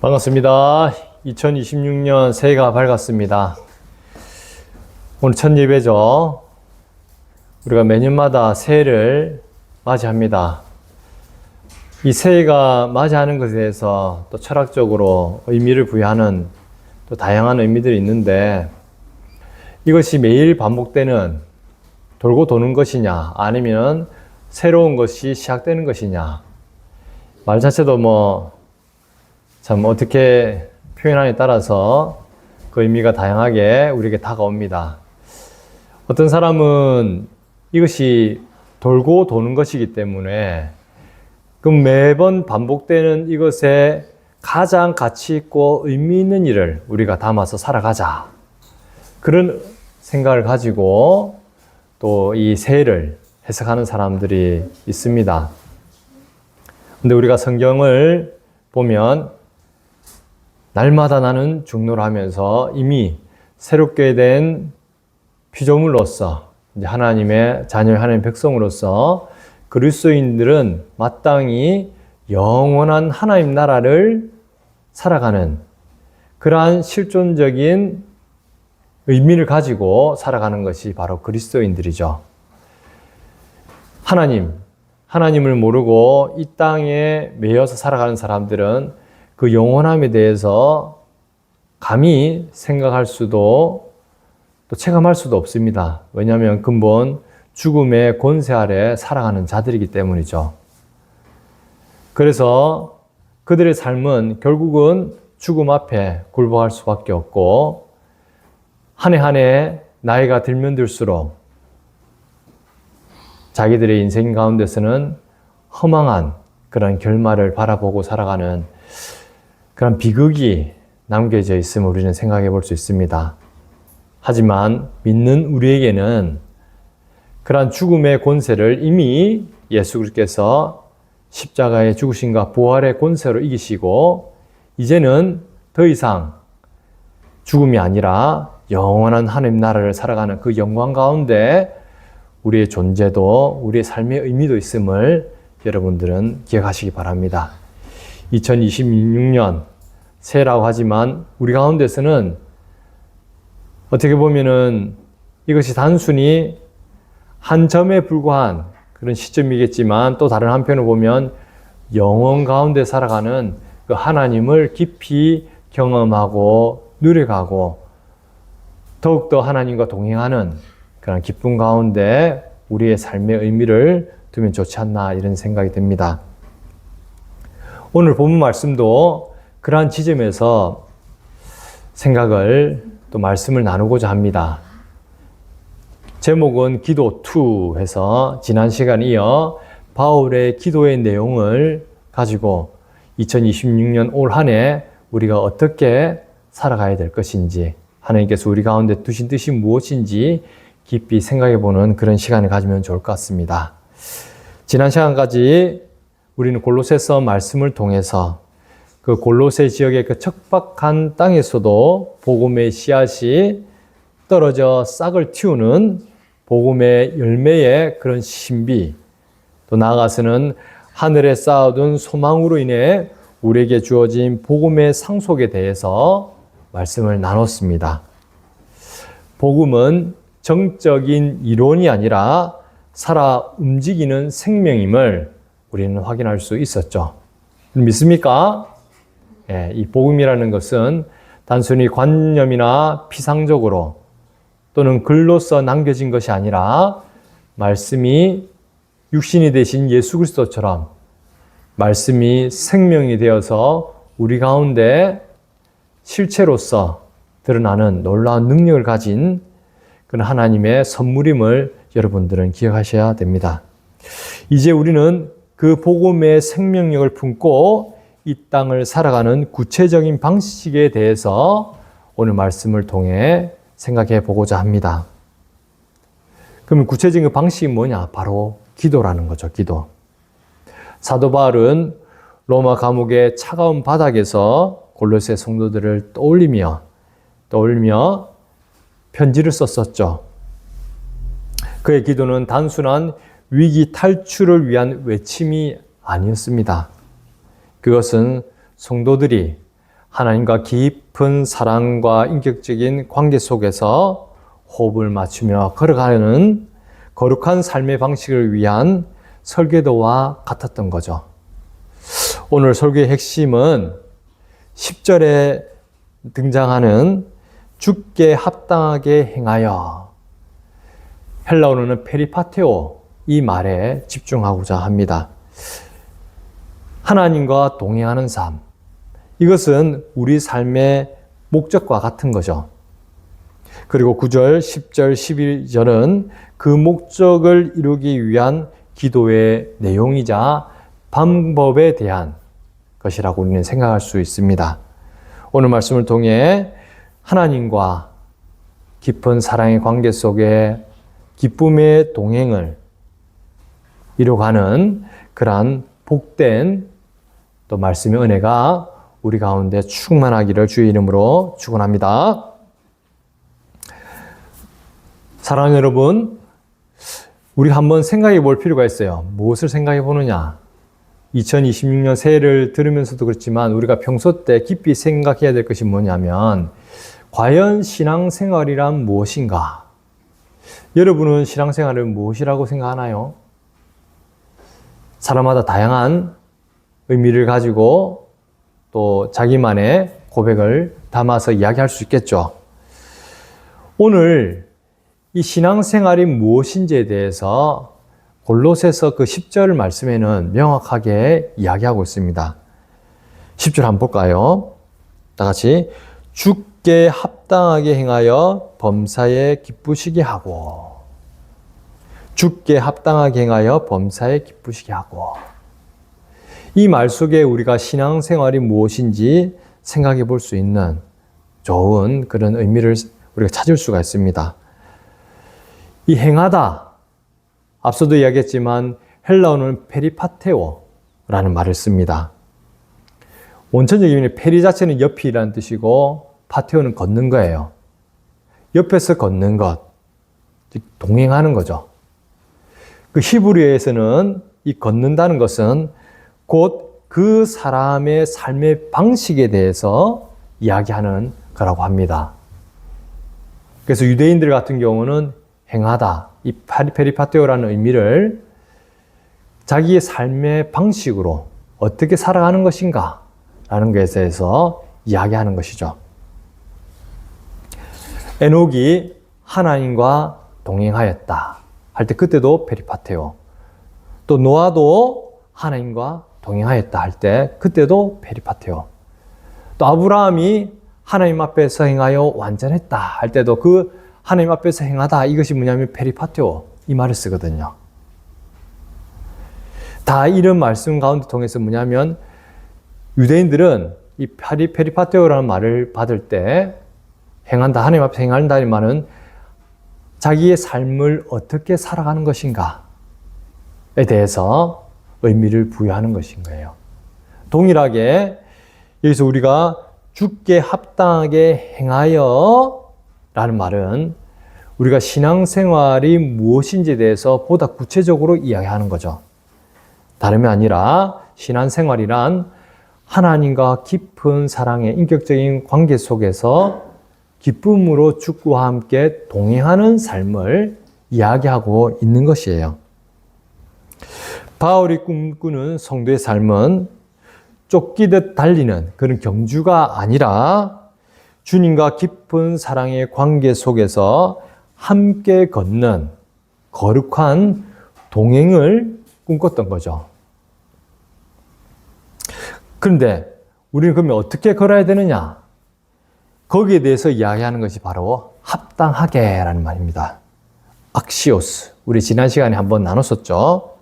반갑습니다. 2026년 새해가 밝았습니다. 오늘 첫 예배죠. 우리가 매년마다 새해를 맞이합니다. 이 새해가 맞이하는 것에 대해서 또 철학적으로 의미를 부여하는 또 다양한 의미들이 있는데, 이것이 매일 반복되는 돌고 도는 것이냐, 아니면 새로운 것이 시작되는 것이냐, 말 자체도 참 어떻게 표현하느냐에 따라서 그 의미가 다양하게 우리에게 다가옵니다. 어떤 사람은 이것이 돌고 도는 것이기 때문에 그럼 매번 반복되는 이것에 가장 가치 있고 의미 있는 일을 우리가 담아서 살아가자, 그런 생각을 가지고 또 이 새해를 해석하는 사람들이 있습니다. 근데 우리가 성경을 보면 날마다 나는 죽노라 하면서 이미 새롭게 된 피조물로서, 이제 하나님의 자녀, 하나님의 백성으로서 그리스도인들은 마땅히 영원한 하나님 나라를 살아가는 그러한 실존적인 의미를 가지고 살아가는 것이 바로 그리스도인들이죠. 하나님을 모르고 이 땅에 매여서 살아가는 사람들은 그 영원함에 대해서 감히 생각할 수도 또 체감할 수도 없습니다. 왜냐하면 근본 죽음의 권세 아래 살아가는 자들이기 때문이죠. 그래서 그들의 삶은 결국은 죽음 앞에 굴복할 수밖에 없고, 한 해 한 해 나이가 들면 들수록 자기들의 인생 가운데서는 허망한 그런 결말을 바라보고 살아가는 그런 비극이 남겨져 있음을 우리는 생각해 볼 수 있습니다. 하지만 믿는 우리에게는 그러한 죽음의 권세를 이미 예수 그리스도께서 십자가의 죽으심과 부활의 권세로 이기시고, 이제는 더 이상 죽음이 아니라 영원한 하나님 나라를 살아가는 그 영광 가운데 우리의 존재도 우리의 삶의 의미도 있음을 여러분들은 기억하시기 바랍니다. 2026년 새해라고 하지만 우리 가운데서는 어떻게 보면은 이것이 단순히 한 점에 불과한 그런 시점이겠지만, 또 다른 한편으로 보면 영원 가운데 살아가는 그 하나님을 깊이 경험하고 누려가고 더욱더 하나님과 동행하는 그런 기쁨 가운데 우리의 삶의 의미를 두면 좋지 않나, 이런 생각이 듭니다. 오늘 본문 말씀도 그러한 지점에서 생각을 또 말씀을 나누고자 합니다. 제목은 기도 2 해서 지난 시간 이어 바울의 기도의 내용을 가지고 2026년 올 한 해 우리가 어떻게 살아가야 될 것인지, 하나님께서 우리 가운데 두신 뜻이 무엇인지 깊이 생각해보는 그런 시간을 가지면 좋을 것 같습니다. 지난 시간까지 우리는 골로새서 말씀을 통해서 그 골로새 지역의 그 척박한 땅에서도 복음의 씨앗이 떨어져 싹을 틔우는 복음의 열매의 그런 신비, 또 나아가서는 하늘에 쌓아둔 소망으로 인해 우리에게 주어진 복음의 상속에 대해서 말씀을 나눴습니다. 복음은 정적인 이론이 아니라 살아 움직이는 생명임을 우리는 확인할 수 있었죠. 믿습니까? 이 복음이라는 것은 단순히 관념이나 피상적으로 또는 글로써 남겨진 것이 아니라 말씀이 육신이 되신 예수 그리스도처럼 말씀이 생명이 되어서 우리 가운데 실체로서 드러나는 놀라운 능력을 가진 그런 하나님의 선물임을 여러분들은 기억하셔야 됩니다. 이제 우리는 그 복음의 생명력을 품고 이 땅을 살아가는 구체적인 방식에 대해서 오늘 말씀을 통해 생각해 보고자 합니다. 그러면 구체적인 방식이 뭐냐? 바로 기도라는 거죠. 기도. 사도 바울은 로마 감옥의 차가운 바닥에서 골로새 성도들을 떠올리며 편지를 썼었죠. 그의 기도는 단순한 위기 탈출을 위한 외침이 아니었습니다. 그것은 성도들이 하나님과 깊은 사랑과 인격적인 관계 속에서 호흡을 맞추며 걸어가는 거룩한 삶의 방식을 위한 설계도와 같았던 거죠. 오늘 설교의 핵심은 10절에 등장하는 주께 합당하게 행하여, 헬라어로는 페리파테오, 이 말에 집중하고자 합니다. 하나님과 동행하는 삶, 이것은 우리 삶의 목적과 같은 거죠. 그리고 9절, 10절, 11절은 그 목적을 이루기 위한 기도의 내용이자 방법에 대한 것이라고 우리는 생각할 수 있습니다. 오늘 말씀을 통해 하나님과 깊은 사랑의 관계 속에 기쁨의 동행을 이루어가는 그러한 복된 또 말씀의 은혜가 우리 가운데 충만하기를 주의 이름으로 축원합니다. 사랑하는 여러분, 우리 한번 생각해 볼 필요가 있어요. 무엇을 생각해 보느냐? 2026년 새해를 들으면서도 그렇지만 우리가 평소 때 깊이 생각해야 될 것이 뭐냐면, 과연 신앙생활이란 무엇인가? 여러분은 신앙생활을 무엇이라고 생각하나요? 사람마다 다양한 의미를 가지고 또 자기만의 고백을 담아서 이야기할 수 있겠죠. 오늘 이 신앙생활이 무엇인지에 대해서 골로새서 그 10절 말씀에는 명확하게 이야기하고 있습니다. 10절 한번 볼까요? 다 같이. 주께 합당하게 행하여 범사에 기쁘시게 하고, 주께 합당하게 행하여 범사에 기쁘시게 하고. 이 말 속에 우리가 신앙생활이 무엇인지 생각해 볼 수 있는 좋은 그런 의미를 우리가 찾을 수가 있습니다. 이 행하다, 앞서도 이야기했지만 헬라어는 페리파테오라는 말을 씁니다. 원천적인 의미는 페리 자체는 옆이라는 뜻이고 파테오는 걷는 거예요. 옆에서 걷는 것, 즉 동행하는 거죠. 그 히브리어에서는 이 걷는다는 것은 곧 그 사람의 삶의 방식에 대해서 이야기하는 거라고 합니다. 그래서 유대인들 같은 경우는 행하다, 이 페리파테오라는 의미를 자기의 삶의 방식으로 어떻게 살아가는 것인가 라는 것에 대해서 이야기하는 것이죠. 에녹이 하나님과 동행하였다 할 때 그때도 페리파테오, 또 노아도 하나님과 동행하였다 할 때 그때도 페리파테오, 또 아브라함이 하나님 앞에서 행하여 완전했다 할 때도 그 하나님 앞에서 행하다, 이것이 뭐냐면 페리파테오, 이 말을 쓰거든요. 다 이런 말씀 가운데 통해서 뭐냐면 유대인들은 이 페리파테오라는 말을 받을 때 행한다, 하나님 앞에서 행한다는 말은 자기의 삶을 어떻게 살아가는 것인가에 대해서 의미를 부여하는 것인 거예요. 동일하게 여기서 우리가 주께 합당하게 행하여 라는 말은 우리가 신앙생활이 무엇인지에 대해서 보다 구체적으로 이야기하는 거죠. 다름이 아니라 신앙생활이란 하나님과 깊은 사랑의 인격적인 관계 속에서 기쁨으로 주와 함께 동행하는 삶을 이야기하고 있는 것이에요. 바울이 꿈꾸는 성도의 삶은 쫓기듯 달리는 그런 경주가 아니라 주님과 깊은 사랑의 관계 속에서 함께 걷는 거룩한 동행을 꿈꿨던 거죠. 그런데 우리는 그러면 어떻게 걸어야 되느냐? 거기에 대해서 이야기하는 것이 바로 합당하게라는 말입니다. 악시오스, 우리 지난 시간에 한번 나눴었죠.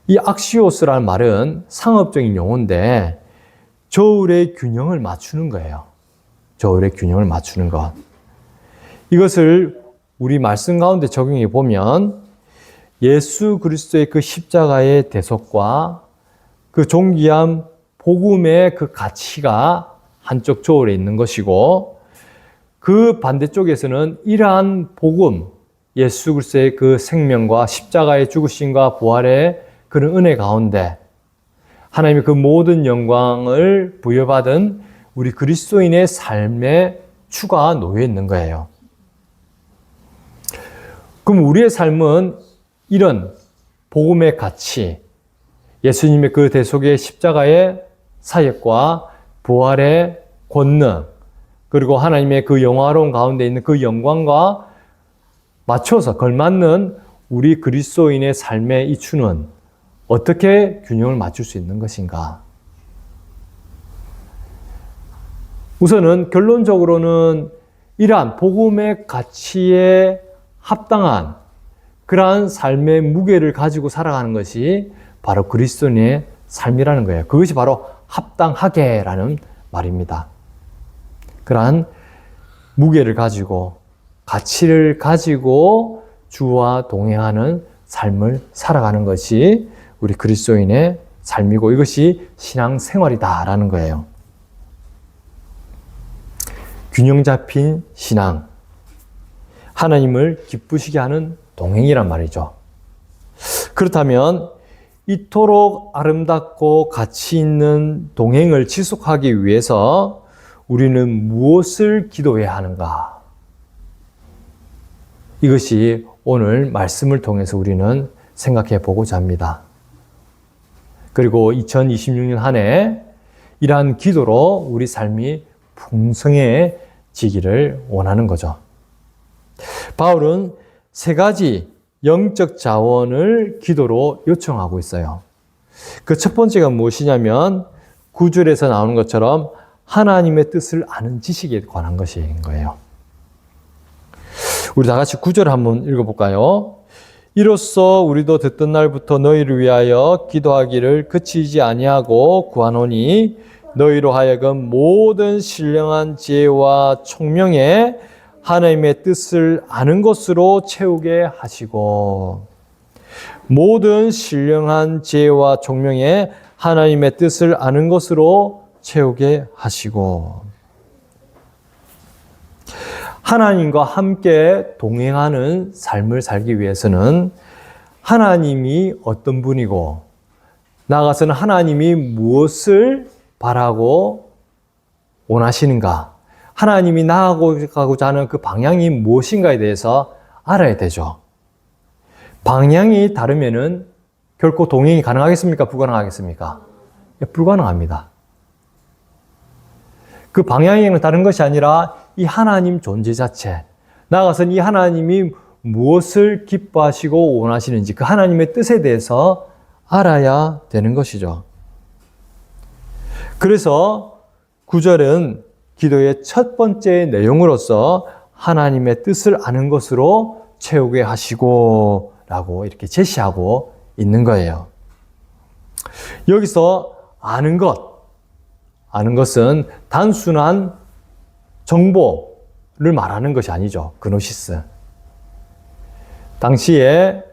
이 악시오스라는 말은 상업적인 용어인데 저울의 균형을 맞추는 거예요. 저울의 균형을 맞추는 것. 이것을 우리 말씀 가운데 적용해 보면 예수 그리스도의 그 십자가의 대속과 그 존귀한 복음의 그 가치가 한쪽 저울에 있는 것이고, 그 반대쪽에서는 이러한 복음, 예수 그리스도의 그 생명과 십자가의 죽으심과 부활의 그런 은혜 가운데 하나님의 그 모든 영광을 부여받은 우리 그리스도인의 삶에 추가 놓여 있는 거예요. 그럼 우리의 삶은 이런 복음의 가치, 예수님의 그 대속의 십자가의 사역과 부활의 권능, 그리고 하나님의 그 영화로운 가운데 있는 그 영광과 맞춰서 걸맞는 우리 그리스도인의 삶의 이추는 어떻게 균형을 맞출 수 있는 것인가? 우선은 결론적으로는 이러한 복음의 가치에 합당한 그러한 삶의 무게를 가지고 살아가는 것이 바로 그리스도인의 삶이라는 거예요. 그것이 바로 합당하게라는 말입니다. 그러한 무게를 가지고 가치를 가지고 주와 동행하는 삶을 살아가는 것이 우리 그리스도인의 삶이고 이것이 신앙생활이다라는 거예요. 균형 잡힌 신앙, 하나님을 기쁘시게 하는 동행이란 말이죠. 그렇다면 이토록 아름답고 가치 있는 동행을 지속하기 위해서 우리는 무엇을 기도해야 하는가? 이것이 오늘 말씀을 통해서 우리는 생각해 보고자 합니다. 그리고 2026년 한 해 이러한 기도로 우리 삶이 풍성해지기를 원하는 거죠. 바울은 세 가지 영적 자원을 기도로 요청하고 있어요. 그 첫 번째가 무엇이냐면 9절에서 나오는 것처럼 하나님의 뜻을 아는 지식에 관한 것인 거예요. 우리 다 같이 9절 한번 읽어볼까요? 이로써 우리도 듣던 날부터 너희를 위하여 기도하기를 그치지 아니하고 구하노니 너희로 하여금 모든 신령한 지혜와 총명에 하나님의 뜻을 아는 것으로 채우게 하시고 모든 신령한 지혜와 총명에 하나님의 뜻을 아는 것으로 채우게 하시고 하나님과 함께 동행하는 삶을 살기 위해서는 하나님이 어떤 분이고 나아가서는 하나님이 무엇을 바라고 원하시는가, 하나님이 나아가고자 하는 그 방향이 무엇인가에 대해서 알아야 되죠. 방향이 다르면은 결코 동행이 가능하겠습니까? 불가능하겠습니까? 불가능합니다. 그 방향이 다른 것이 아니라 이 하나님 존재 자체, 나아가서는 이 하나님이 무엇을 기뻐하시고 원하시는지 그 하나님의 뜻에 대해서 알아야 되는 것이죠. 그래서 9절은 기도의 첫 번째 내용으로서 하나님의 뜻을 아는 것으로 채우게 하시고 라고 이렇게 제시하고 있는 거예요. 여기서 아는 것은 단순한 정보를 말하는 것이 아니죠. 그노시스. 당시에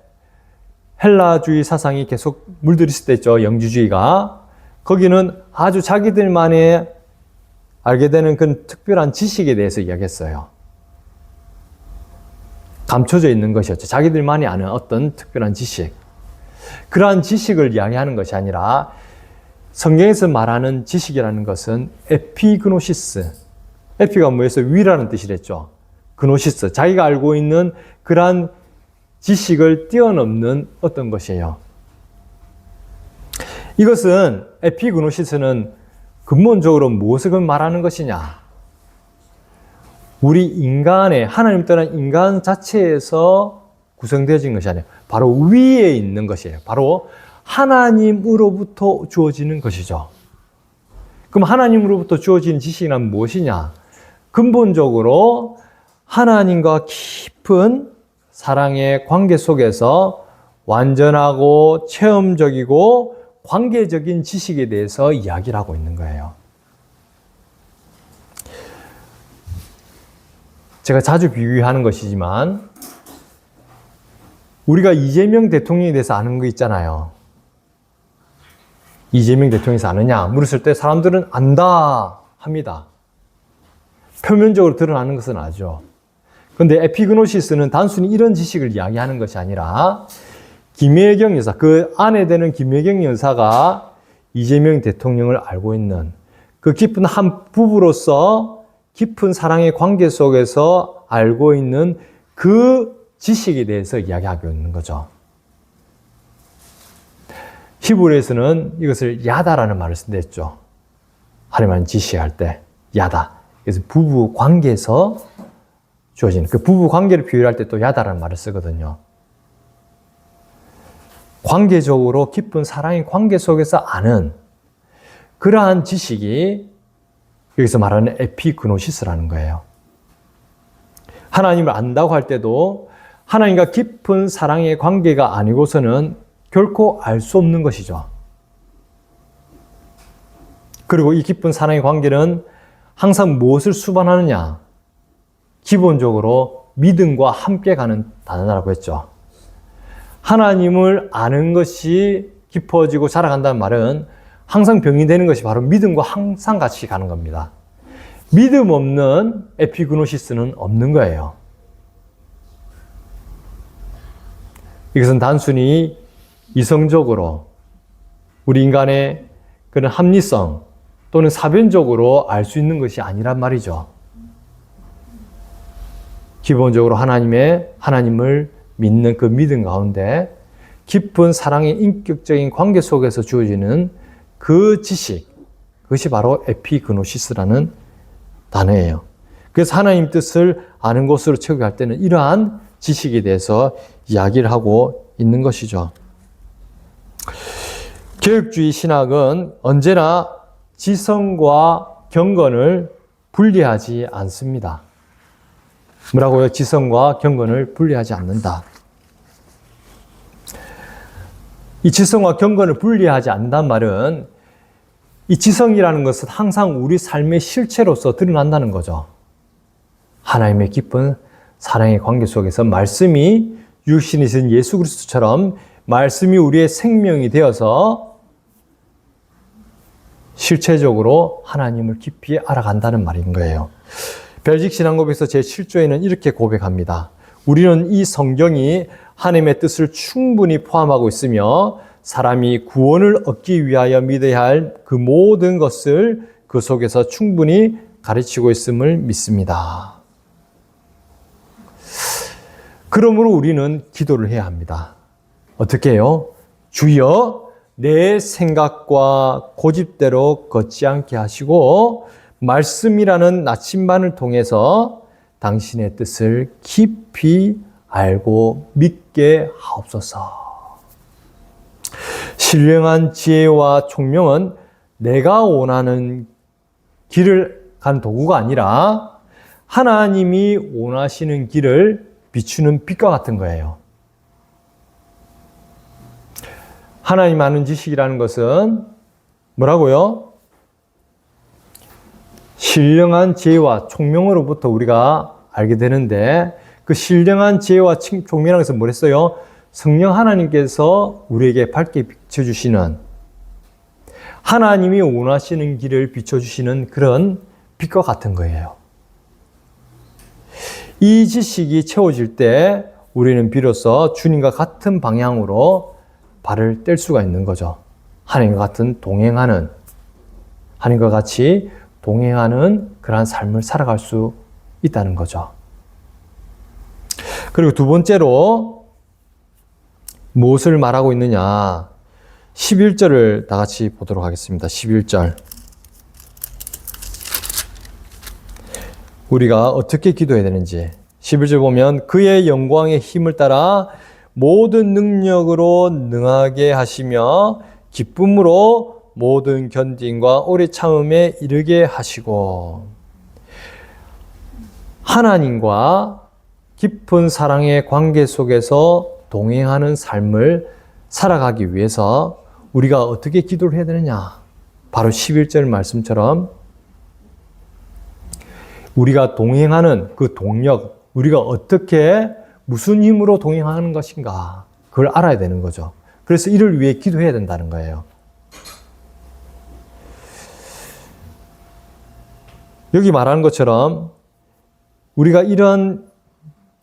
헬라주의 사상이 계속 물들었을 때 있죠. 영주주의가. 거기는 아주 자기들만의 알게 되는 그 특별한 지식에 대해서 이야기했어요. 감춰져 있는 것이었죠. 자기들만이 아는 어떤 특별한 지식. 그러한 지식을 이야기하는 것이 아니라 성경에서 말하는 지식이라는 것은 에피그노시스. 에피가 뭐였어요? 위라는 뜻이랬죠. 그노시스. 자기가 알고 있는 그러한 지식을 뛰어넘는 어떤 것이에요. 이것은 에피그노시스는 근본적으로 무엇을 말하는 것이냐? 우리 인간의 하나님 떠난 인간 자체에서 구성되어진 것이 아니에요. 바로 위에 있는 것이에요. 바로 하나님으로부터 주어지는 것이죠. 그럼 하나님으로부터 주어지는 지식이란 무엇이냐? 근본적으로 하나님과 깊은 사랑의 관계 속에서 완전하고 체험적이고 관계적인 지식에 대해서 이야기를 하고 있는 거예요. 제가 자주 비유하는 것이지만 우리가 이재명 대통령에 대해서 아는 거 있잖아요. 이재명 대통령에서 아느냐 물었을 때 사람들은 안다 합니다. 표면적으로 드러나는 것은 아죠. 그런데 에피그노시스는 단순히 이런 지식을 이야기하는 것이 아니라 김혜경 여사, 그 아내 되는 김혜경 여사가 이재명 대통령을 알고 있는 그 깊은 한 부부로서 깊은 사랑의 관계 속에서 알고 있는 그 지식에 대해서 이야기하고 있는 거죠. 히브리에서는 이것을 야다라는 말을 쓴댔죠. 하나님은 지시할 때 야다. 그래서 부부 관계에서 주어지는 그 부부 관계를 비유할 때 또 야다라는 말을 쓰거든요. 관계적으로 깊은 사랑의 관계 속에서 아는 그러한 지식이 여기서 말하는 에피그노시스라는 거예요. 하나님을 안다고 할 때도 하나님과 깊은 사랑의 관계가 아니고서는 결코 알 수 없는 것이죠. 그리고 이 깊은 사랑의 관계는 항상 무엇을 수반하느냐? 기본적으로 믿음과 함께 가는 단어라고 했죠. 하나님을 아는 것이 깊어지고 자라간다는 말은 항상 병이 되는 것이 바로 믿음과 항상 같이 가는 겁니다. 믿음 없는 에피그노시스는 없는 거예요. 이것은 단순히 이성적으로 우리 인간의 그런 합리성 또는 사변적으로 알 수 있는 것이 아니란 말이죠. 기본적으로 하나님을 믿는 그 믿음 가운데 깊은 사랑의 인격적인 관계 속에서 주어지는 그 지식, 그것이 바로 에피그노시스라는 단어예요. 그래서 하나님 뜻을 아는 것으로 체육할 때는 이러한 지식에 대해서 이야기를 하고 있는 것이죠. 개혁주의 신학은 언제나 지성과 경건을 분리하지 않습니다. 뭐라고요? 지성과 경건을 분리하지 않는다. 이 지성과 경건을 분리하지 않는다는 말은 이 지성이라는 것은 항상 우리 삶의 실체로서 드러난다는 거죠. 하나님의 깊은 사랑의 관계 속에서 말씀이 육신이 된 예수 그리스도처럼 말씀이 우리의 생명이 되어서 실체적으로 하나님을 깊이 알아간다는 말인 거예요. 벨직 신앙고백서 제7조에는 이렇게 고백합니다. 우리는 이 성경이 하나님의 뜻을 충분히 포함하고 있으며 사람이 구원을 얻기 위하여 믿어야 할 그 모든 것을 그 속에서 충분히 가르치고 있음을 믿습니다. 그러므로 우리는 기도를 해야 합니다. 어떻게 해요? 주여 내 생각과 고집대로 걷지 않게 하시고 말씀이라는 나침반을 통해서 당신의 뜻을 깊이 알고 믿게 하옵소서. 신령한 지혜와 총명은 내가 원하는 길을 간 도구가 아니라 하나님이 원하시는 길을 비추는 빛과 같은 거예요. 하나님 아는 지식이라는 것은 뭐라고요? 신령한 지혜와 총명으로부터 우리가 알게 되는데 그 신령한 지혜와 총명이라는 것은 뭐랬어요? 성령 하나님께서 우리에게 밝게 비춰주시는 하나님이 원하시는 길을 비춰주시는 그런 빛과 같은 거예요. 이 지식이 채워질 때 우리는 비로소 주님과 같은 방향으로 발을 뗄 수가 있는 거죠. 하나님과 같은 동행하는, 하나님과 같이 동행하는 그러한 삶을 살아갈 수 있다는 거죠. 그리고 두 번째로 무엇을 말하고 있느냐? 11절을 다 같이 보도록 하겠습니다. 11절. 우리가 어떻게 기도해야 되는지 11절 보면 그의 영광의 힘을 따라 모든 능력으로 능하게 하시며 기쁨으로 모든 견딘과 오래 참음에 이르게 하시고 하나님과 깊은 사랑의 관계 속에서 동행하는 삶을 살아가기 위해서 우리가 어떻게 기도를 해야 되느냐? 바로 11절 말씀처럼 우리가 동행하는 그 동력, 우리가 어떻게 무슨 힘으로 동행하는 것인가 그걸 알아야 되는 거죠. 그래서 이를 위해 기도해야 된다는 거예요. 여기 말하는 것처럼 우리가 이런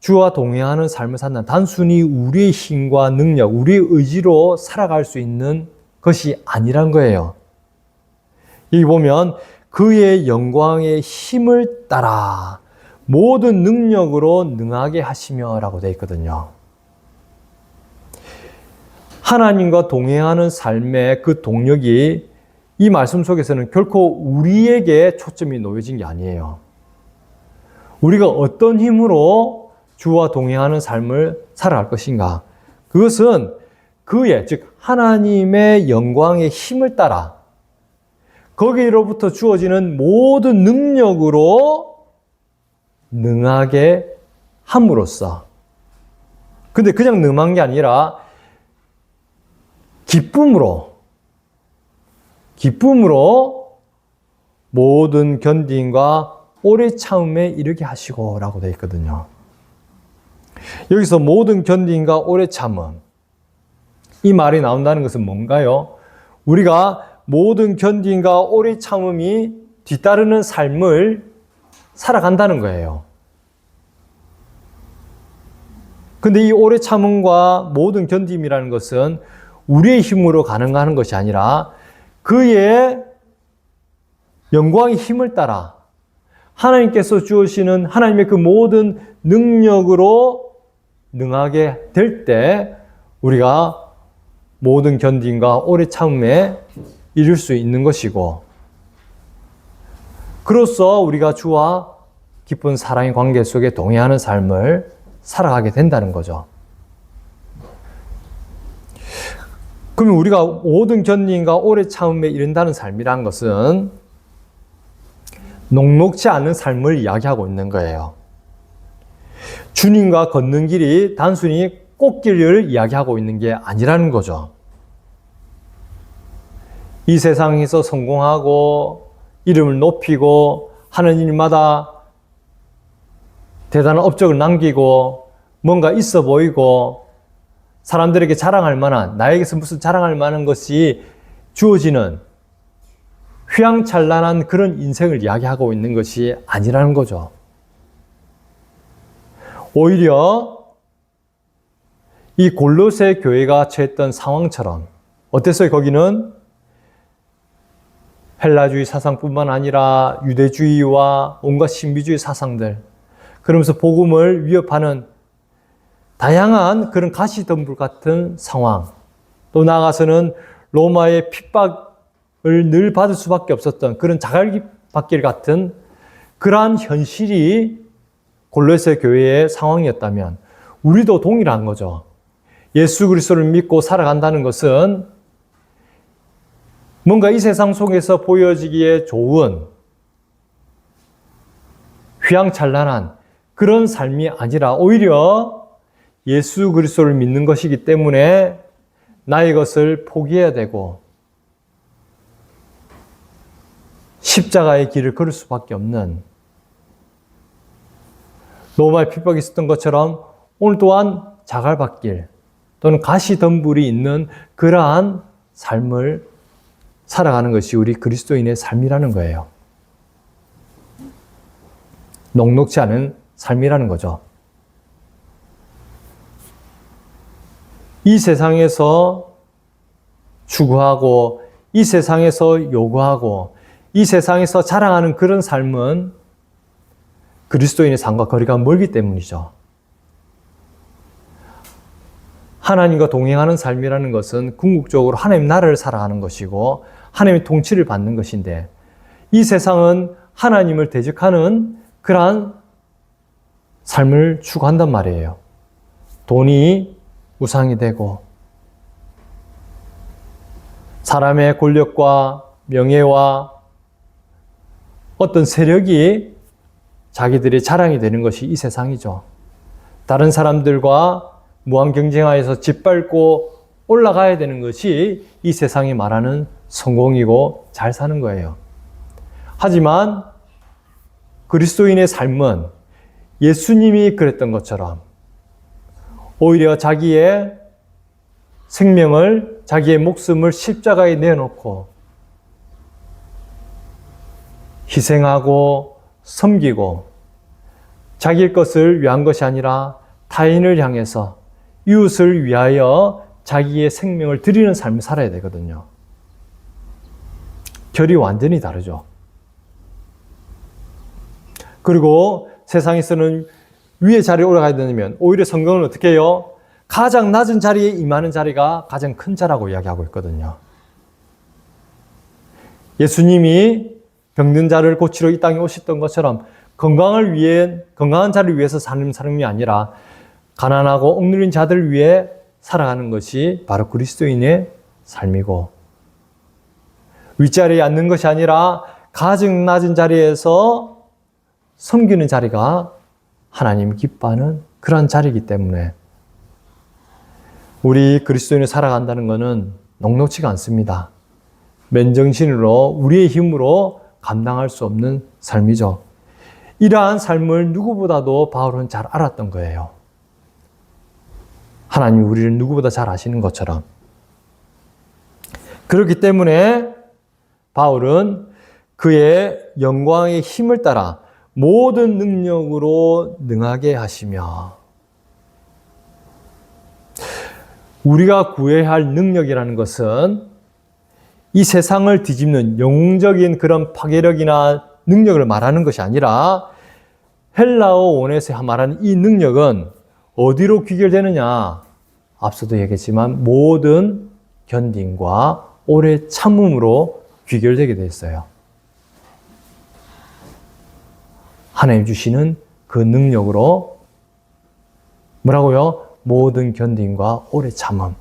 주와 동행하는 삶을 산다. 단순히 우리의 힘과 능력, 우리의 의지로 살아갈 수 있는 것이 아니란 거예요. 여기 보면 그의 영광의 힘을 따라 모든 능력으로 능하게 하시며 라고 되어 있거든요. 하나님과 동행하는 삶의 그 동력이 이 말씀 속에서는 결코 우리에게 초점이 놓여진 게 아니에요. 우리가 어떤 힘으로 주와 동행하는 삶을 살아갈 것인가? 그것은 그의, 즉 하나님의 영광의 힘을 따라 거기로부터 주어지는 모든 능력으로 능하게 함으로써, 근데 그냥 능한 게 아니라 기쁨으로 모든 견딘과 오래 참음에 이르게 하시고 라고 되어 있거든요. 여기서 모든 견딘과 오래 참음, 이 말이 나온다는 것은 뭔가요? 우리가 모든 견딘과 오래 참음이 뒤따르는 삶을 살아간다는 거예요. 근데 이 오래 참음과 모든 견딤이라는 것은 우리의 힘으로 가능한 것이 아니라 그의 영광의 힘을 따라 하나님께서 주시는 하나님의 그 모든 능력으로 능하게 될 때 우리가 모든 견딤과 오래 참음에 이룰 수 있는 것이고, 그로써 우리가 주와 깊은 사랑의 관계 속에 동행하는 삶을 살아가게 된다는 거죠. 그러면 우리가 모든 견딤과 오래 참음에 이른다는 삶이란 것은 녹록지 않은 삶을 이야기하고 있는 거예요. 주님과 걷는 길이 단순히 꽃길을 이야기하고 있는 게 아니라는 거죠. 이 세상에서 성공하고 이름을 높이고 하는 일마다 대단한 업적을 남기고 뭔가 있어 보이고 사람들에게 자랑할 만한, 나에게서 무슨 자랑할 만한 것이 주어지는 휘황찬란한 그런 인생을 이야기하고 있는 것이 아니라는 거죠. 오히려 이 골로새 교회가 처했던 상황처럼, 어땠어요? 거기는 헬라주의 사상뿐만 아니라 유대주의와 온갖 신비주의 사상들, 그러면서 복음을 위협하는 다양한 그런 가시덤불 같은 상황, 또 나아가서는 로마의 핍박을 늘 받을 수밖에 없었던 그런 자갈밭길 같은 그러한 현실이 골로새 교회의 상황이었다면 우리도 동일한 거죠. 예수 그리스도를 믿고 살아간다는 것은 뭔가 이 세상 속에서 보여지기에 좋은 휘황찬란한 그런 삶이 아니라 오히려 예수 그리스도를 믿는 것이기 때문에 나의 것을 포기해야 되고 십자가의 길을 걸을 수밖에 없는, 로마의 핍박이 있었던 것처럼 오늘 또한 자갈밭길 또는 가시덤불이 있는 그러한 삶을 살아가는 것이 우리 그리스도인의 삶이라는 거예요. 녹록지 않은 삶이라는 거죠. 이 세상에서 추구하고 이 세상에서 요구하고 이 세상에서 자랑하는 그런 삶은 그리스도인의 삶과 거리가 멀기 때문이죠. 하나님과 동행하는 삶이라는 것은 궁극적으로 하나님 나라를 살아가는 것이고 하나님의 통치를 받는 것인데, 이 세상은 하나님을 대적하는 그러한 삶을 추구한단 말이에요. 돈이 우상이 되고 사람의 권력과 명예와 어떤 세력이 자기들의 자랑이 되는 것이 이 세상이죠. 다른 사람들과 무한 경쟁하여서 짓밟고 올라가야 되는 것이 이 세상이 말하는 성공이고 잘 사는 거예요. 하지만 그리스도인의 삶은 예수님이 그랬던 것처럼 오히려 자기의 생명을, 자기의 목숨을 십자가에 내놓고 희생하고 섬기고 자기 것을 위한 것이 아니라 타인을 향해서 이웃을 위하여 자기의 생명을 드리는 삶을 살아야 되거든요. 결이 완전히 다르죠. 그리고 세상에서는 위의 자리에 올라가야 되면 오히려 성경은 어떻게 해요? 가장 낮은 자리에 임하는 자리가 가장 큰 자라고 이야기하고 있거든요. 예수님이 병든 자를 고치러 이 땅에 오셨던 것처럼 건강한 자를 위해서 사는 사람이 아니라 가난하고 억누린 자들을 위해 살아가는 것이 바로 그리스도인의 삶이고, 윗자리에 앉는 것이 아니라 가장 낮은 자리에서 섬기는 자리가 하나님 기뻐하는 그런 자리이기 때문에 우리 그리스도인이 살아간다는 것은 녹록지가 않습니다. 맨정신으로 우리의 힘으로 감당할 수 없는 삶이죠. 이러한 삶을 누구보다도 바울은 잘 알았던 거예요. 하나님이 우리를 누구보다 잘 아시는 것처럼. 그렇기 때문에 바울은 그의 영광의 힘을 따라 모든 능력으로 능하게 하시며, 우리가 구해야 할 능력이라는 것은 이 세상을 뒤집는 영웅적인 그런 파괴력이나 능력을 말하는 것이 아니라, 헬라어 원에서 말하는 이 능력은 어디로 귀결되느냐? 앞서도 얘기했지만 모든 견딤과 오래 참음으로 귀결되게 되어 있어요. 하나님 주시는 그 능력으로 뭐라고요? 모든 견딤과 오래 참음.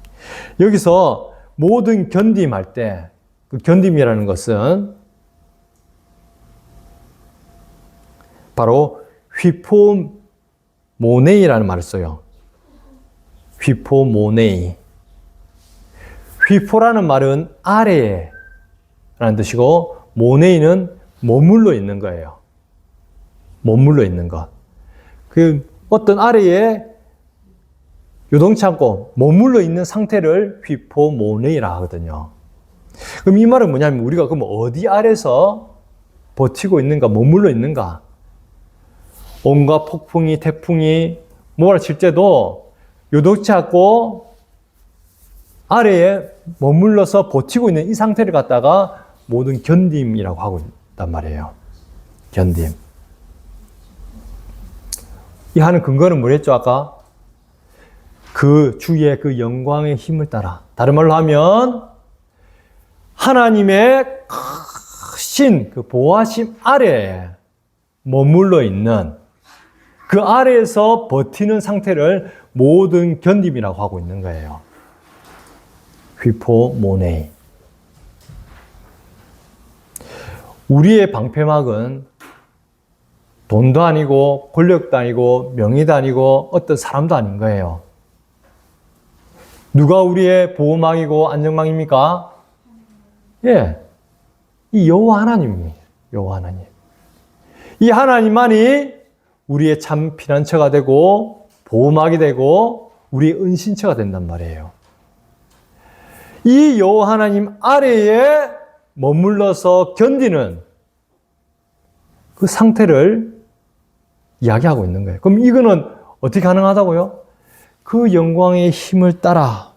여기서 모든 견딤할 때 그 견딤이라는 것은 바로 휘포모네이라는 말을 써요. 휘포모네이. 휘포라는 말은 아래에 라는 뜻이고, 모네이는 머물러 있는 거예요. 머물러 있는 것. 그 어떤 아래에 요동치 않고 머물러 있는 상태를 휘포모네이라 하거든요. 그럼 이 말은 뭐냐면, 우리가 그럼 어디 아래서 버티고 있는가, 머물러 있는가? 온갖 폭풍이, 태풍이 몰아칠 때도 요동치 않고 아래에 머물러서 버티고 있는 이 상태를 갖다가 모든 견딤이라고 하고 있단 말이에요. 견딤. 이 하는 근거는 뭐랬죠, 아까? 그 주의 그 영광의 힘을 따라. 다른 말로 하면 하나님의 크신 그 보호하심 아래에 머물러 있는, 그 아래에서 버티는 상태를 모든 견딤이라고 하고 있는 거예요. 휘포모네이. 우리의 방패막은 돈도 아니고 권력도 아니고 명예도 아니고 어떤 사람도 아닌 거예요. 누가 우리의 보호막이고 안전망입니까? 예, 이 여호와 하나님입니다. 여호와 하나님. 이 하나님만이 우리의 참 피난처가 되고 보호막이 되고 우리의 은신처가 된단 말이에요. 이 여호와 하나님 아래에 머물러서 견디는 그 상태를 이야기하고 있는 거예요. 그럼 이거는 어떻게 가능하다고요? 그 영광의 힘을 따라,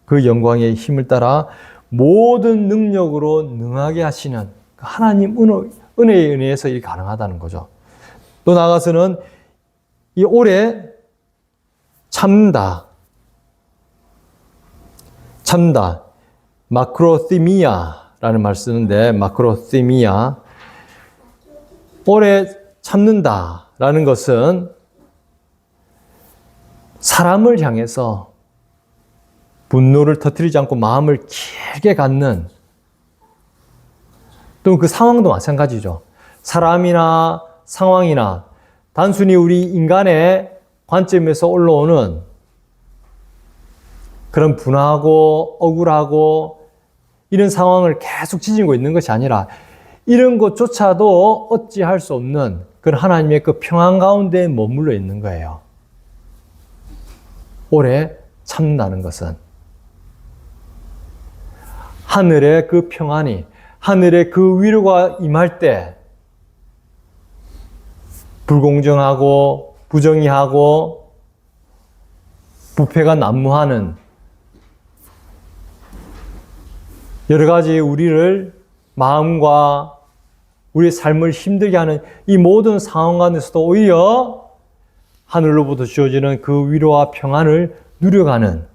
그 영광의 힘을 따라 모든 능력으로 능하게 하시는 하나님 은혜에 의해서 이게 가능하다는 거죠. 또 나아가서는 이 오래 참다. 마크로시미아라는 말을 쓰는데, 마크로시미아. 오래 참는다라는 것은 사람을 향해서 분노를 터뜨리지 않고 마음을 길게 갖는, 또 그 상황도 마찬가지죠. 사람이나 상황이나 단순히 우리 인간의 관점에서 올라오는 그런 분하고 억울하고 이런 상황을 계속 지니고 있는 것이 아니라, 이런 것조차도 어찌할 수 없는 그런 하나님의 그 평안 가운데 머물러 있는 거예요. 오래 참는다는 것은 하늘의 그 평안이, 하늘의 그 위로가 임할 때 불공정하고 부정의하고 부패가 난무하는 여러 가지 우리를 마음과 우리의 삶을 힘들게 하는 이 모든 상황 가운데서도 오히려 하늘로부터 주어지는 그 위로와 평안을 누려가는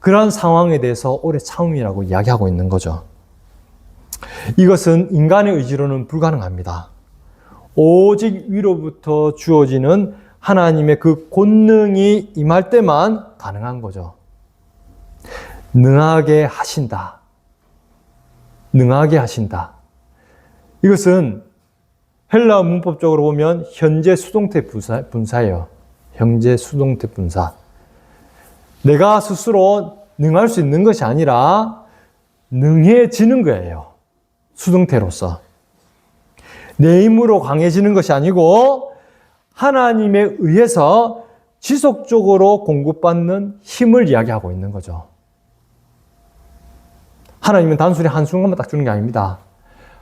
그러한 상황에 대해서 오래 참음이라고 이야기하고 있는 거죠. 이것은 인간의 의지로는 불가능합니다. 오직 위로부터 주어지는 하나님의 그 권능이 임할 때만 가능한 거죠. 능하게 하신다. 능하게 하신다. 이것은 헬라 문법적으로 보면 현재 수동태 분사예요. 현재 수동태 분사. 내가 스스로 능할 수 있는 것이 아니라 능해지는 거예요. 수동태로서. 내 힘으로 강해지는 것이 아니고 하나님에 의해서 지속적으로 공급받는 힘을 이야기하고 있는 거죠. 하나님은 단순히 한순간만 딱 주는 게 아닙니다.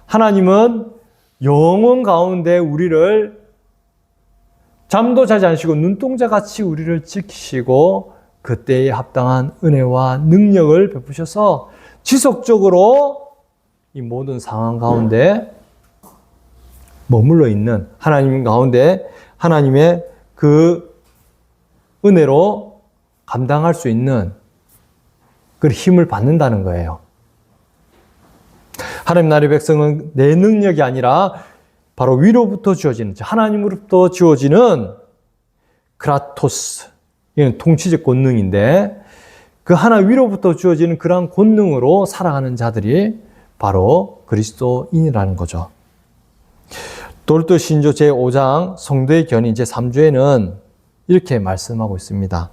하나님은 영원 가운데 우리를 잠도 자지 않으시고 눈동자같이 우리를 지키시고 그때에 합당한 은혜와 능력을 베푸셔서 지속적으로 이 모든 상황 가운데 머물러 있는 하나님 가운데 하나님의 그 은혜로 감당할 수 있는 그 힘을 받는다는 거예요. 하나님 나라의 백성은 내 능력이 아니라 바로 위로부터 주어지는, 하나님으로부터 주어지는 크라토스, 이건 통치적 권능인데 그 하나 위로부터 주어지는 그러한 권능으로 살아가는 자들이 바로 그리스도인이라는 거죠. 도르토 신조 제5장 성도의 견인 제3주에는 이렇게 말씀하고 있습니다.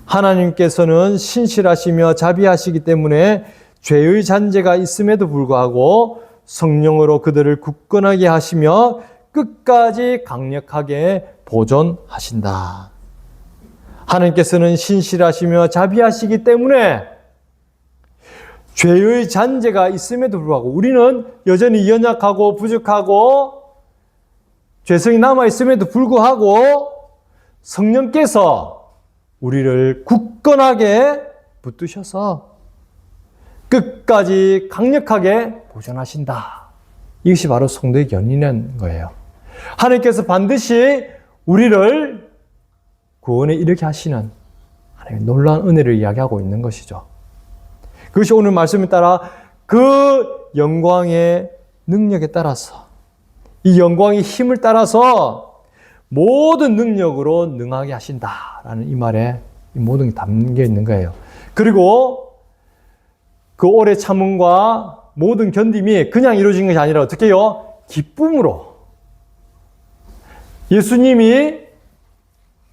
하나님께서는 신실하시며 자비하시기 때문에 죄의 잔재가 있음에도 불구하고 성령으로 그들을 굳건하게 하시며 끝까지 강력하게 보존하신다. 하나님께서는 신실하시며 자비하시기 때문에 죄의 잔재가 있음에도 불구하고 우리는 여전히 연약하고 부족하고 죄성이 남아있음에도 불구하고 성령께서 우리를 굳건하게 붙드셔서 끝까지 강력하게 보존하신다. 이것이 바로 성도의 견인인 거예요. 하나님께서 반드시 우리를 구원에 이르게 하시는 하나님의 놀라운 은혜를 이야기하고 있는 것이죠. 그것이 오늘 말씀에 따라 그 영광의 능력에 따라서 이 영광의 힘을 따라서 모든 능력으로 능하게 하신다라는 이 말에 이 모든 게 담겨 있는 거예요. 그리고 그 오래 참음과 모든 견딤이 그냥 이루어진 것이 아니라 어떻게 해요? 기쁨으로. 예수님이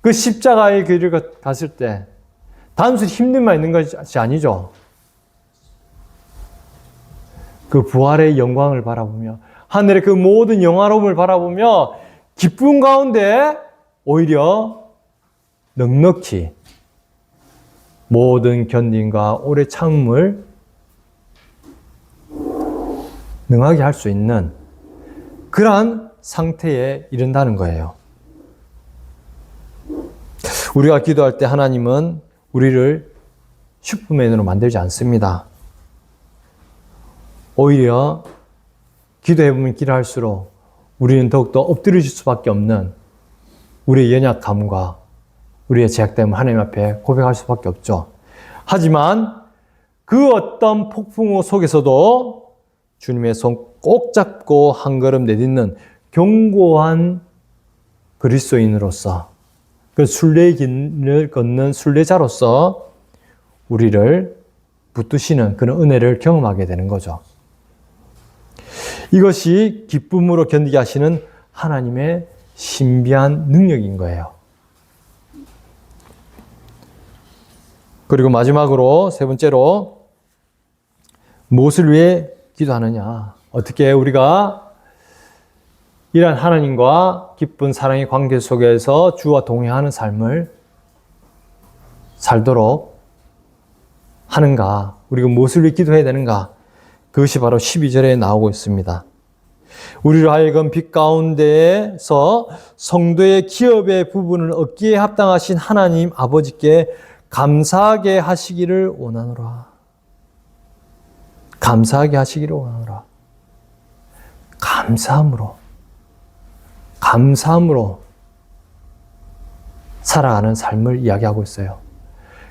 그 십자가의 길을 갔을 때 단순히 힘들만 있는 것이 아니죠. 그 부활의 영광을 바라보며 하늘의 그 모든 영화로움을 바라보며 기쁨 가운데 오히려 넉넉히 모든 견딤과 오래 참음을 능하게 할 수 있는 그러한 상태에 이른다는 거예요. 우리가 기도할 때 하나님은 우리를 슈퍼맨으로 만들지 않습니다. 오히려 기도해보면 기도할수록 우리는 더욱더 엎드려질 수밖에 없는 우리의 연약함과 우리의 제약됨을 하나님 앞에 고백할 수밖에 없죠. 하지만 그 어떤 폭풍우 속에서도 주님의 손 꼭 잡고 한 걸음 내딛는 견고한 그리스도인으로서 그 순례의 길을 걷는 순례자로서 우리를 붙드시는 그런 은혜를 경험하게 되는 거죠. 이것이 기쁨으로 견디게 하시는 하나님의 신비한 능력인 거예요. 그리고 마지막으로 세 번째로 무엇을 위해 기도하느냐? 어떻게 우리가 이러한 하나님과 기쁜 사랑의 관계 속에서 주와 동행하는 삶을 살도록 하는가? 우리가 무엇을 위해 기도해야 되는가? 그것이 바로 12절에 나오고 있습니다. 우리로 하여금 빛 가운데에서 성도의 기업의 부분을 얻기에 합당하신 하나님 아버지께 감사하게 하시기를 원하노라. 감사하게 하시기를 원하노라. 감사함으로 살아가는 삶을 이야기하고 있어요.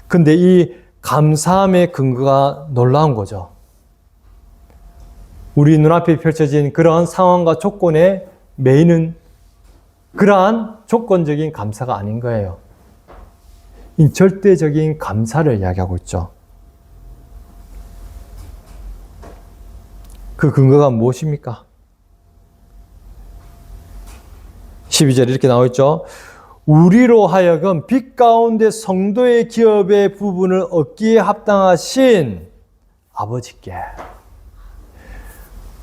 근데 이 감사함의 근거가 놀라운 거죠. 우리 눈앞에 펼쳐진 그러한 상황과 조건에 매이는 그러한 조건적인 감사가 아닌 거예요. 이 절대적인 감사를 이야기하고 있죠. 그 근거가 무엇입니까? 12절에 이렇게 나와 있죠. 우리로 하여금 빛 가운데 성도의 기업의 부분을 얻기에 합당하신 아버지께.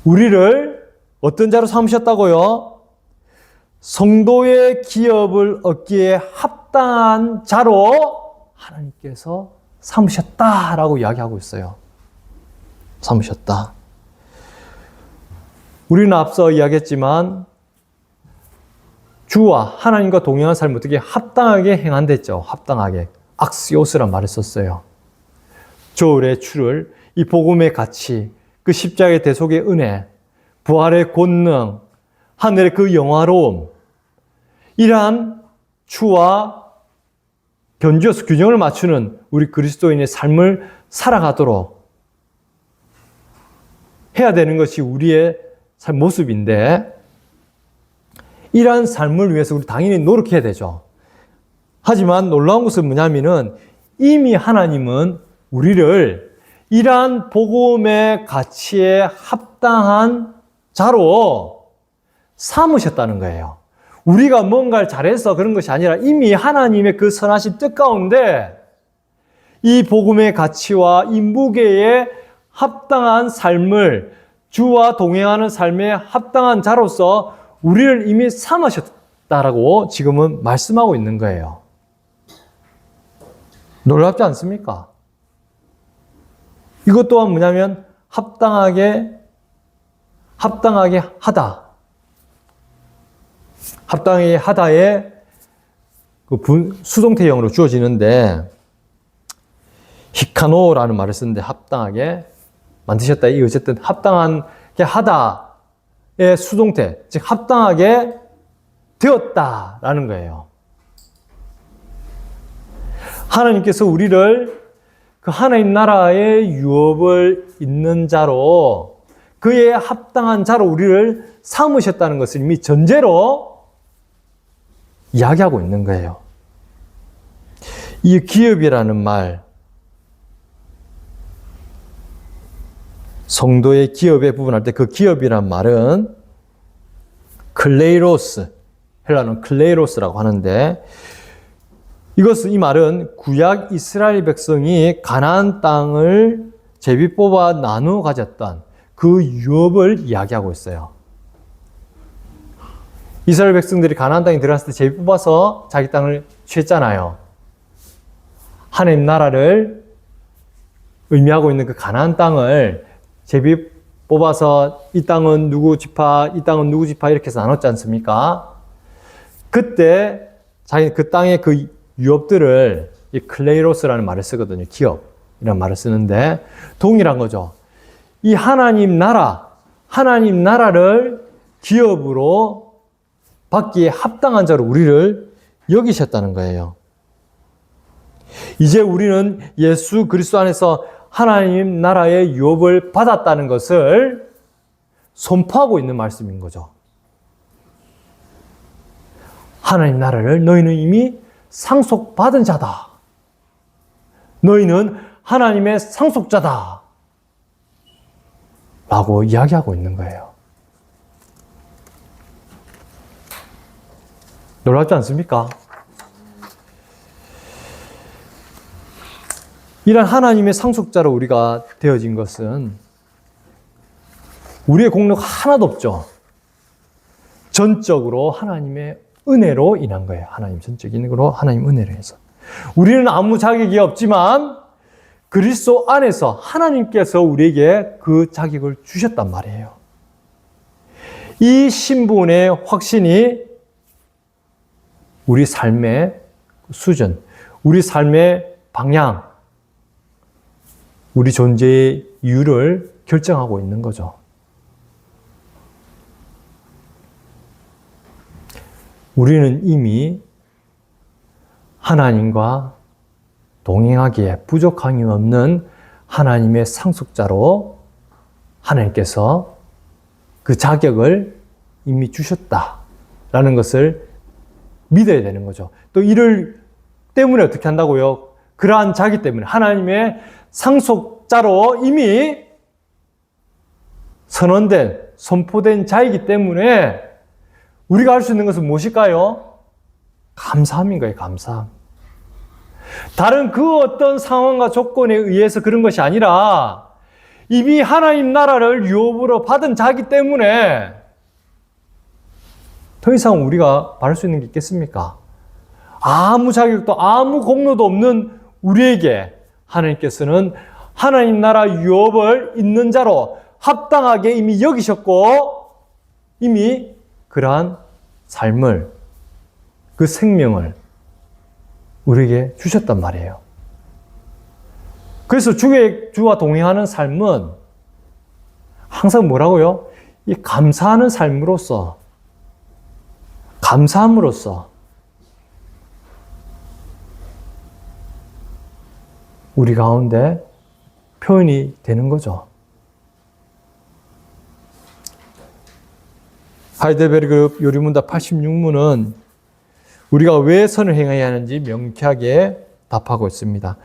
우리를 어떤 자로 삼으셨다고요? 성도의 기업을 얻기에 합당한 자로 하나님께서 삼으셨다라고 이야기하고 있어요. 삼으셨다. 우리는 앞서 이야기했지만 주와 하나님과 동행한 삶을 어떻게 합당하게 행한댔죠. 합당하게. 악시오스란 말을 썼어요. 저울의 추를, 이 복음의 가치, 그 십자가의 대속의 은혜, 부활의 권능, 하늘의 그 영화로움, 이러한 추와 견주어서 균형을 맞추는 우리 그리스도인의 삶을 살아가도록 해야 되는 것이 우리의 삶 모습인데, 이러한 삶을 위해서 우리 당연히 노력해야 되죠. 하지만 놀라운 것은 뭐냐면은 이미 하나님은 우리를 이러한 복음의 가치에 합당한 자로 삼으셨다는 거예요. 우리가 뭔가를 잘해서 그런 것이 아니라 이미 하나님의 그 선하신 뜻 가운데 이 복음의 가치와 이 무게에 합당한 삶을, 주와 동행하는 삶에 합당한 자로서 우리를 이미 삼으셨다라고 지금은 말씀하고 있는 거예요. 놀랍지 않습니까? 이것 또한 뭐냐면 합당하게 하다. 합당하게 하다의 그 수동태형으로 주어지는데 히카노라는 말을 쓰는데 합당하게 만드셨다. 이 어쨌든 합당하게 하다의 수동태, 즉 합당하게 되었다라는 거예요. 하나님께서 우리를 그 하나님 나라의 유업을 잇는 자로, 그에 합당한 자로 우리를 삼으셨다는 것을 이미 전제로 이야기하고 있는 거예요. 이 기업이라는 말, 성도의 기업의 부분할 때 그 기업이란 말은 클레이로스, 헬라는 클레이로스라고 하는데, 이 말은 구약 이스라엘 백성이 가나안 땅을 제비 뽑아 나누어 가졌던 그 유업을 이야기하고 있어요. 이스라엘 백성들이 가나안 땅에 들어갔을 때 제비 뽑아서 자기 땅을 취했잖아요. 하나님 나라를 의미하고 있는 그 가나안 땅을 제비 뽑아서 이 땅은 누구 지파, 이 땅은 누구 지파 이렇게 해서 나눴지 않습니까? 그때 자기 그 땅의 그 유업들을 이 클레이로스라는 말을 쓰거든요. 기업이라는 말을 쓰는데 동일한 거죠. 이 하나님 나라를 기업으로 받기에 합당한 자로 우리를 여기셨다는 거예요. 이제 우리는 예수 그리스도 안에서 하나님 나라의 유업을 받았다는 것을 선포하고 있는 말씀인 거죠. 하나님 나라를 너희는 이미 상속받은 자다. 너희는 하나님의 상속자다. 라고 이야기하고 있는 거예요. 놀랍지 않습니까? 이런 하나님의 상속자로 우리가 되어진 것은 우리의 공력 하나도 없죠. 전적으로 하나님의 은혜로 인한 거예요. 하나님 전적인 으로 하나님 은혜로 해서. 우리는 아무 자격이 없지만 그리스도 안에서 하나님께서 우리에게 그 자격을 주셨단 말이에요. 이 신분의 확신이 우리 삶의 수준, 우리 삶의 방향, 우리 존재의 이유를 결정하고 있는 거죠. 우리는 이미 하나님과 동행하기에 부족함이 없는 하나님의 상속자로 하나님께서 그 자격을 이미 주셨다라는 것을 믿어야 되는 거죠. 또 이를 때문에 어떻게 한다고요? 그러한 자기 때문에 하나님의 상속자로 이미 선언된, 선포된 자이기 때문에 우리가 할 수 있는 것은 무엇일까요? 감사함인 거예요, 감사함. 다른 그 어떤 상황과 조건에 의해서 그런 것이 아니라 이미 하나님 나라를 유업으로 받은 자기 때문에 더 이상 우리가 바랄 수 있는 게 있겠습니까? 아무 자격도 아무 공로도 없는 우리에게 하나님께서는 하나님 나라 유업을 있는 자로 합당하게 이미 여기셨고 이미 그러한 삶을, 그 생명을 우리에게 주셨단 말이에요. 그래서 주와 동행하는 삶은 항상 뭐라고요? 이 감사하는 삶으로서, 감사함으로써 우리 가운데 표현이 되는 거죠. 하이델베르그 요리문답 86문은 우리가 왜 선을 행해야 하는지 명쾌하게 답하고 있습니다.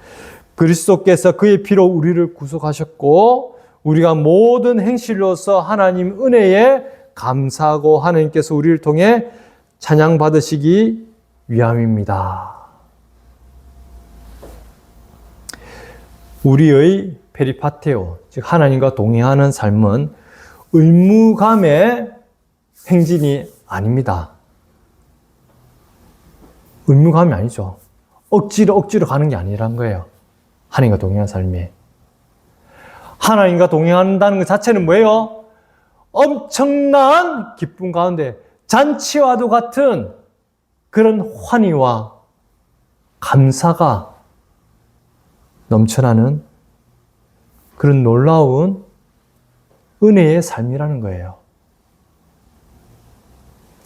그리스도께서 그의 피로 우리를 구속하셨고 우리가 모든 행실로서 하나님 은혜에 감사하고 하나님께서 우리를 통해 찬양받으시기 위함입니다. 우리의 페리파테오, 즉 하나님과 동행하는 삶은 의무감의 행진이 아닙니다. 의무감이 아니죠. 억지로 가는 게 아니란 거예요. 하나님과 동행하는 삶이. 하나님과 동행한다는 것 자체는 뭐예요? 엄청난 기쁨 가운데 잔치와도 같은 그런 환희와 감사가 넘쳐나는 그런 놀라운 은혜의 삶이라는 거예요.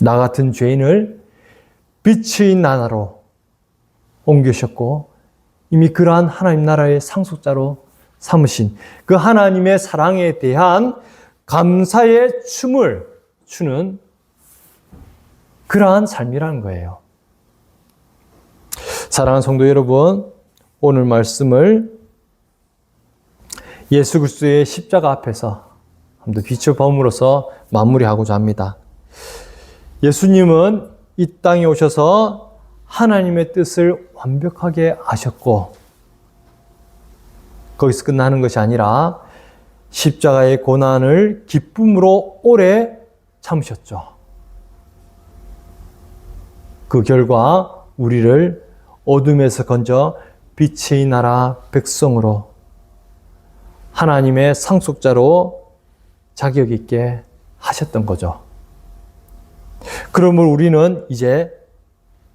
나 같은 죄인을 빛의 나라로 옮기셨고 이미 그러한 하나님 나라의 상속자로 삼으신 그 하나님의 사랑에 대한 감사의 춤을 추는 그러한 삶이라는 거예요. 사랑하는 성도 여러분, 오늘 말씀을 예수 그리스도의 십자가 앞에서 한번 비춰봄으로써 마무리하고자 합니다. 예수님은 이 땅에 오셔서 하나님의 뜻을 완벽하게 아셨고 거기서 끝나는 것이 아니라 십자가의 고난을 기쁨으로 오래 참으셨죠. 그 결과 우리를 어둠에서 건져 빛의 나라 백성으로 하나님의 상속자로 자격 있게 하셨던 거죠. 그러므로 우리는 이제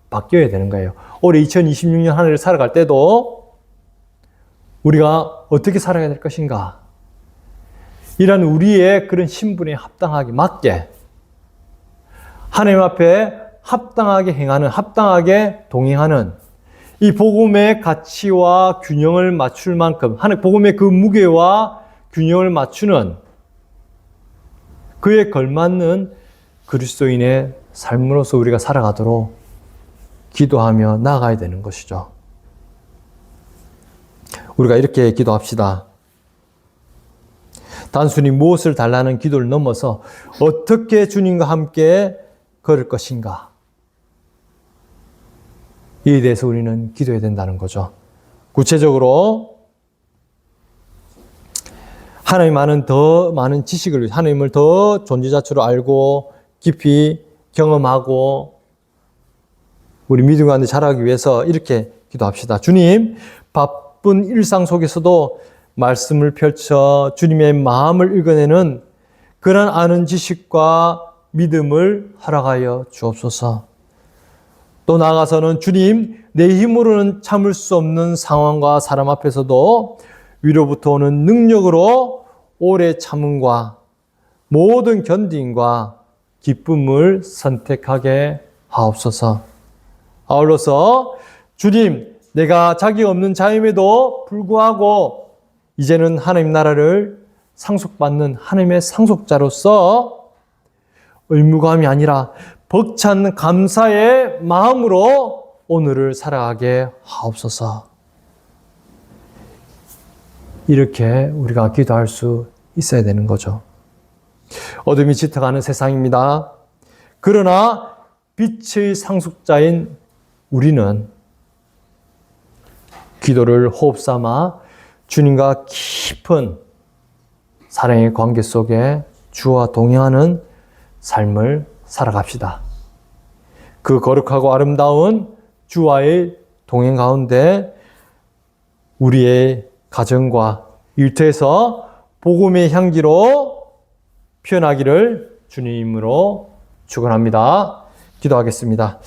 바뀌어야 되는 거예요. 올해 2026년 한 해를 살아갈 때도 우리가 어떻게 살아야 될 것인가? 이런 우리의 그런 신분에 합당하게 맞게 하나님 앞에 합당하게 행하는, 합당하게 동행하는 이 복음의 가치와 균형을 맞출 만큼 하나님 복음의 그 무게와 균형을 맞추는 그에 걸맞는 그리스도인의 삶으로서 우리가 살아가도록 기도하며 나아가야 되는 것이죠. 우리가 이렇게 기도합시다. 단순히 무엇을 달라는 기도를 넘어서 어떻게 주님과 함께 걸을 것인가. 이에 대해서 우리는 기도해야 된다는 거죠. 구체적으로 하나님과는 더 많은 지식을, 하나님을 더 존재 자체로 알고 깊이 경험하고 우리 믿음 가운데 자라기 위해서 이렇게 기도합시다. 주님, 바쁜 일상 속에서도 말씀을 펼쳐 주님의 마음을 읽어내는 그런 아는 지식과 믿음을 허락하여 주옵소서. 또 나아가서는 주님, 내 힘으로는 참을 수 없는 상황과 사람 앞에서도 위로부터 오는 능력으로 오래 참음과 모든 견딘과 기쁨을 선택하게 하옵소서. 아울러서 주님, 내가 자격 없는 자임에도 불구하고 이제는 하나님 나라를 상속받는 하나님의 상속자로서 의무감이 아니라 벅찬 감사의 마음으로 오늘을 살아가게 하옵소서. 이렇게 우리가 기도할 수 있어야 되는 거죠. 어둠이 짙어가는 세상입니다. 그러나 빛의 상속자인 우리는 기도를 호흡 삼아 주님과 깊은 사랑의 관계 속에 주와 동행하는 삶을 살아갑시다. 그 거룩하고 아름다운 주와의 동행 가운데 우리의 가정과 일터에서 복음의 향기로 피어나기를 주님으로 축원합니다. 기도하겠습니다.